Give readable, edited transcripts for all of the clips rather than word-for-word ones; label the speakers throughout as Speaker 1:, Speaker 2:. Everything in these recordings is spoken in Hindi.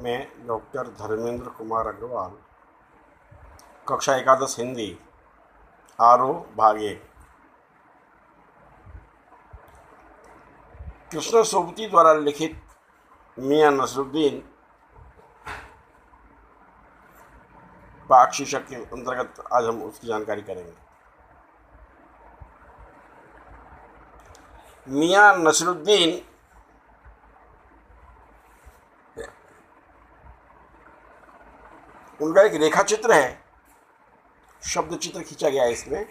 Speaker 1: मैं डॉक्टर धर्मेंद्र कुमार अग्रवाल, कक्षा एकादश हिंदी, आरो भाग 1। कृष्ण सोबती द्वारा लिखित मियाँ नसरुद्दीन पाठ शीर्षक के अंतर्गत आज हम उसकी जानकारी करेंगे। मियाँ नसरुद्दीन उनका एक रेखा चित्र है, शब्द चित्र खींचा गया है इसमें।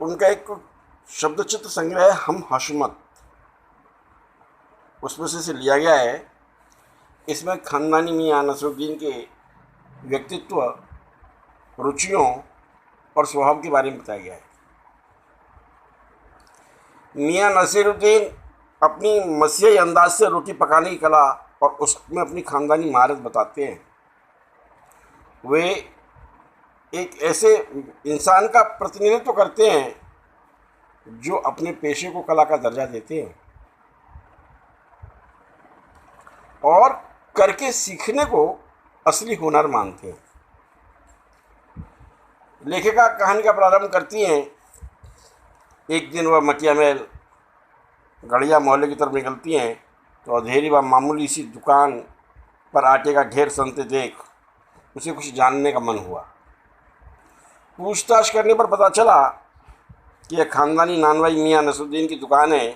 Speaker 1: उनका एक शब्द चित्र संग्रह है हम हशमत, उसमें से लिया गया है। इसमें खानदानी मियाँ नसरुद्दीन के व्यक्तित्व, रुचियों और स्वभाव के बारे में बताया गया है। मियाँ नसरुद्दीन अपनी मसीही अंदाज से रोटी पकाने की कला और उसमें अपनी खानदानी महारत बताते हैं। वे एक ऐसे इंसान का प्रतिनिधित्व करते हैं जो अपने पेशे को कला का दर्जा देते हैं और करके सीखने को असली हुनर मानते हैं। लेखिका कहानी का प्रारंभ करती हैं। एक दिन वह मटिया महल गढ़िया मोहल्ले की तरफ निकलती हैं तो अंधेरी व मामूली सी दुकान पर आटे का ढेर सनते देख उसे कुछ जानने का मन हुआ। पूछताछ करने पर पता चला कि यह खानदानी नानवाई मियाँ नसरुद्दीन की दुकान है।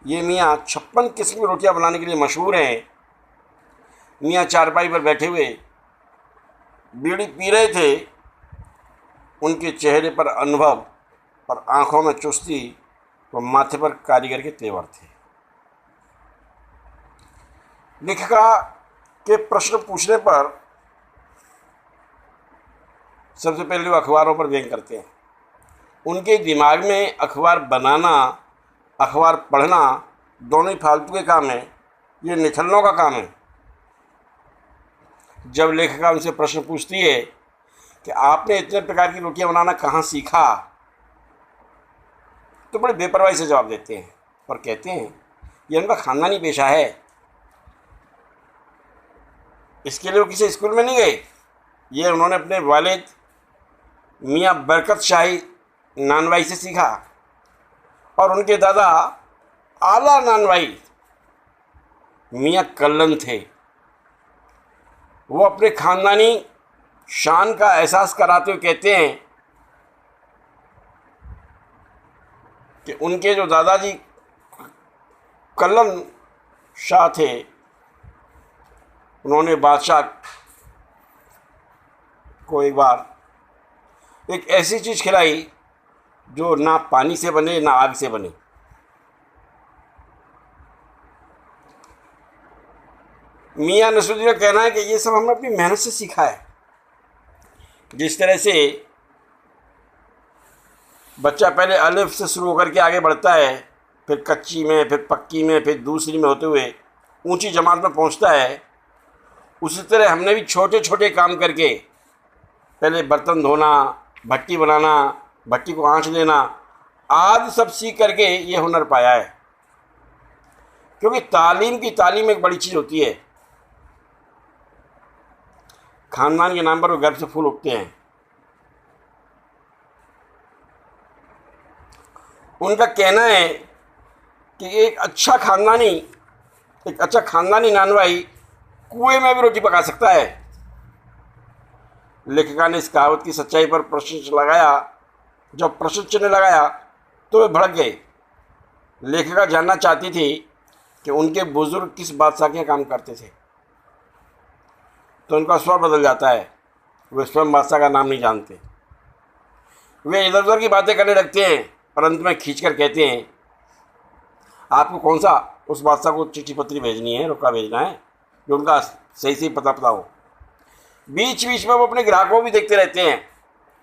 Speaker 1: ये मियाँ 56 किस्म की रोटियां बनाने के लिए मशहूर हैं। मियाँ चारपाई पर बैठे हुए बीड़ी पी रहे थे। उनके चेहरे पर अनुभव और आंखों में चुस्ती व माथे पर कारीगर के तेवर थे। लेखिका के प्रश्न पूछने पर सबसे पहले वो अखबारों पर व्यंग करते हैं। उनके दिमाग में अखबार बनाना, अखबार पढ़ना दोनों ही फालतू के काम हैं। ये निठल्लों का काम है। जब लेखिका उनसे प्रश्न पूछती है कि आपने इतने प्रकार की रोटियां बनाना कहाँ सीखा, तो बड़े बेपरवाही से जवाब देते हैं और कहते हैं ये उनका खानदानी पेशा है। इसके लिए वो किसी स्कूल में नहीं गए। ये उन्होंने अपने वालिद मियाँ बरकत शाही नानवाई से सीखा और उनके दादा आला नानवाई मियाँ कल्लन थे। वो अपने खानदानी शान का एहसास कराते हुए कहते हैं कि उनके जो दादाजी कल्लन शाह थे, उन्होंने बादशाह को एक बार एक ऐसी चीज़ खिलाई जो ना पानी से बने ना आग से बने। मियाँ नसरुद्दीन का कहना है कि ये सब हमने अपनी मेहनत से सीखा है। जिस तरह से बच्चा पहले अलिफ से शुरू होकर के आगे बढ़ता है, फिर कच्ची में, फिर पक्की में, फिर दूसरी में होते हुए ऊंची जमात में पहुंचता है, उसी तरह हमने भी छोटे छोटे काम करके पहले बर्तन धोना, भट्टी बनाना, भट्टी को आँच देना आदि सब सीख करके ये हुनर पाया है। क्योंकि तालीम एक बड़ी चीज़ होती है। खानदान के नाम पर वो गर्व से फूल उठते हैं। उनका कहना है कि एक अच्छा खानदानी नानवाई कुएं में भी रोटी पका सकता है। लेखिका ने इस कहावत की सच्चाई पर प्रश्न लगाया। जब प्रश्न चिन्ह लगाया तो वे भड़क गए। लेखिका जानना चाहती थी कि उनके बुजुर्ग किस बादशाह के काम करते थे, तो उनका स्वर बदल जाता है। वे स्वयं बादशाह का नाम नहीं जानते। वे इधर उधर की बातें करने लगते हैं और अंत में खींचकर कहते हैं आपको कौन सा उस बादशाह को चिट्ठी पत्री भेजनी है, रुका भेजना है, जो उनका सही पता हो। बीच बीच में वो अपने ग्राहकों को भी देखते रहते हैं,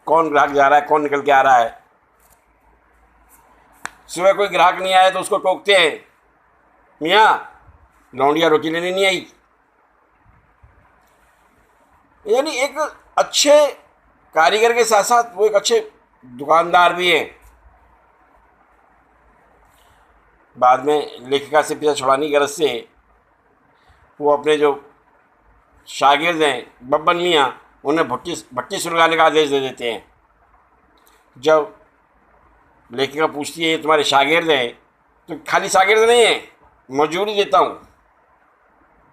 Speaker 1: कौन ग्राहक जा रहा है, कौन निकल के आ रहा है। सुबह कोई ग्राहक नहीं आया तो उसको टोकते हैं, मियाँ लौंडिया रोटी लेने नहीं आई। यानी एक अच्छे कारीगर के साथ साथ वो एक अच्छे दुकानदार भी हैं। बाद में लेखिका से पीछा छुड़ाने की गरज से वो अपने जो शागिर्द हैं बब्बन मियाँ उन्हें भट्टी सुलगाने का आदेश दे देते हैं। जब लेखिका पूछती है ये तुम्हारे शागिर्द हैं, तो खाली शागिर्द नहीं है, मजूरी देता हूँ,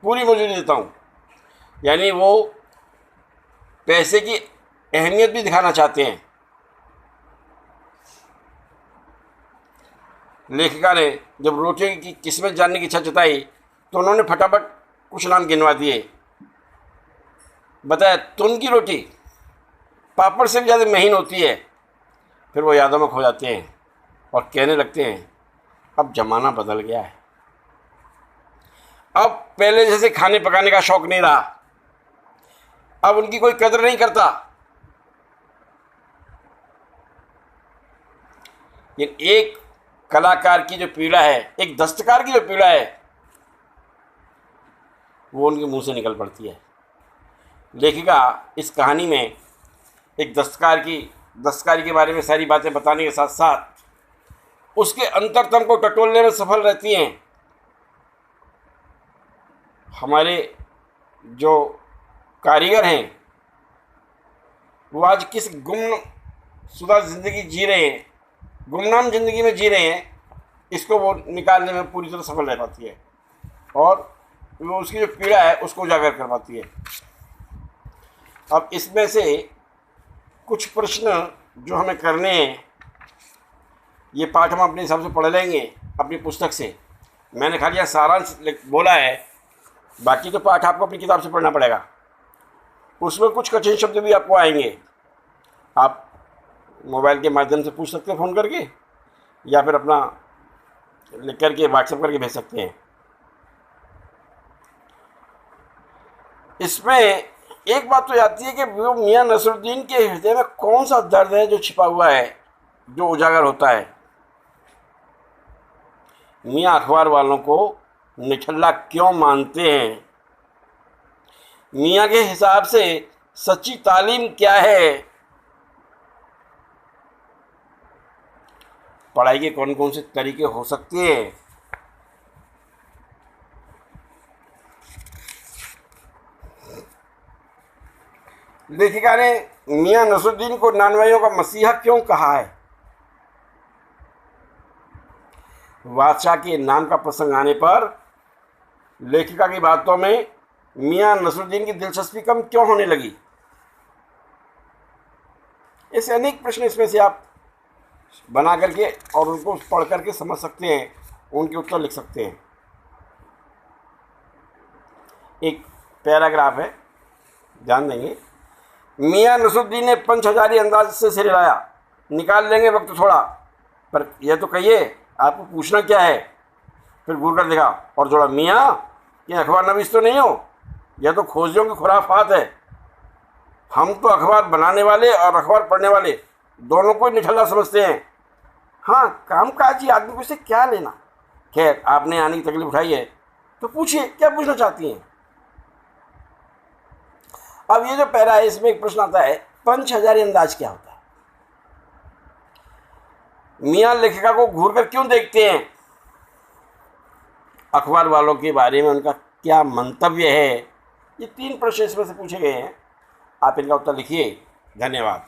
Speaker 1: पूरी मजूरी देता हूँ। यानी वो पैसे की अहमियत भी दिखाना चाहते हैं। लेखिका ने जब रोटियों की किस्मत जानने की इच्छा जताई तो उन्होंने फटाफट कुछ नाम गिनवा दिए। बताया तुन की रोटी पापड़ से भी ज़्यादा महीन होती है। फिर वो यादों में खो जाते हैं और कहने लगते हैं अब ज़माना बदल गया है, अब पहले जैसे खाने पकाने का शौक नहीं रहा, अब उनकी कोई कदर नहीं करता। ये एक कलाकार की जो पीड़ा है, एक दस्तकार की जो पीड़ा है, वो उनके मुंह से निकल पड़ती है। लेखिका इस कहानी में एक दस्तकारी के बारे में सारी बातें बताने के साथ साथ उसके अंतरतम को टटोलने में सफल रहती हैं। हमारे जो कारीगर हैं वो आज किस गुमशुदा ज़िंदगी जी रहे हैं, गुमनाम ज़िंदगी में जी रहे हैं, इसको वो निकालने में पूरी तरह सफल रह पाती है और वो उसकी जो पीड़ा है उसको उजागर कर पाती है। अब इसमें से कुछ प्रश्न जो हमें करने हैं, ये पाठ हम अपने हिसाब से पढ़ लेंगे अपनी पुस्तक से। मैंने खाली यहाँ सारांश बोला है, बाकी तो पाठ आपको अपनी किताब से पढ़ना पड़ेगा। उसमें कुछ कठिन शब्द भी आपको आएंगे, आप मोबाइल के माध्यम से पूछ सकते हैं फ़ोन करके, या फिर अपना लिख करके व्हाट्सएप करके भेज सकते हैं। इसमें एक बात तो आती है कि वो मियाँ नसरुद्दीन के हृदय में कौन सा दर्द है जो छिपा हुआ है, जो उजागर होता है। मियाँ अखबार वालों को निठल्ला क्यों मानते हैं, मियाँ के हिसाब से सच्ची तालीम क्या है, पढ़ाई के कौन कौन से तरीके हो सकते हैं। लेखिका ने मियाँ नसरुद्दीन को नानवाइयों का मसीहा क्यों कहा है। बादशाह के नाम का प्रसंग आने पर लेखिका की बातों में मियाँ नसरुद्दीन की दिलचस्पी कम क्यों होने लगी। ऐसे अनेक प्रश्न इसमें से आप बना करके और उनको पढ़ करके समझ सकते हैं, उनके उत्तर लिख सकते हैं। एक पैराग्राफ है, ध्यान देंगे। मियाँ नसरुद्दीन ने पंच हजारी अंदाज से सिर हिलाया। निकाल लेंगे वक्त थोड़ा, पर यह तो कहिए आपको पूछना क्या है। फिर घूर कर देखा और जोड़ा, मियाँ ये अखबार नवीस तो नहीं हो, यह तो खोजियों की खुराफात है। हम तो अखबार बनाने वाले और अखबार पढ़ने वाले दोनों को निठल्ला समझते हैं। हाँ, कामकाजी आदमी को इससे क्या लेना। खैर, आपने आने की तकलीफ उठाई है तो पूछिए क्या पूछना चाहती हैं। अब ये जो पैरा है इसमें एक प्रश्न आता है, पंच हजारी अंदाज क्या होता है। मियाँ लेखिका को घूर कर क्यों देखते हैं, अखबार वालों के बारे में उनका क्या मंतव्य है। ये 3 प्रश्न इसमें से पूछे गए हैं। आप इनका उत्तर लिखिए। धन्यवाद।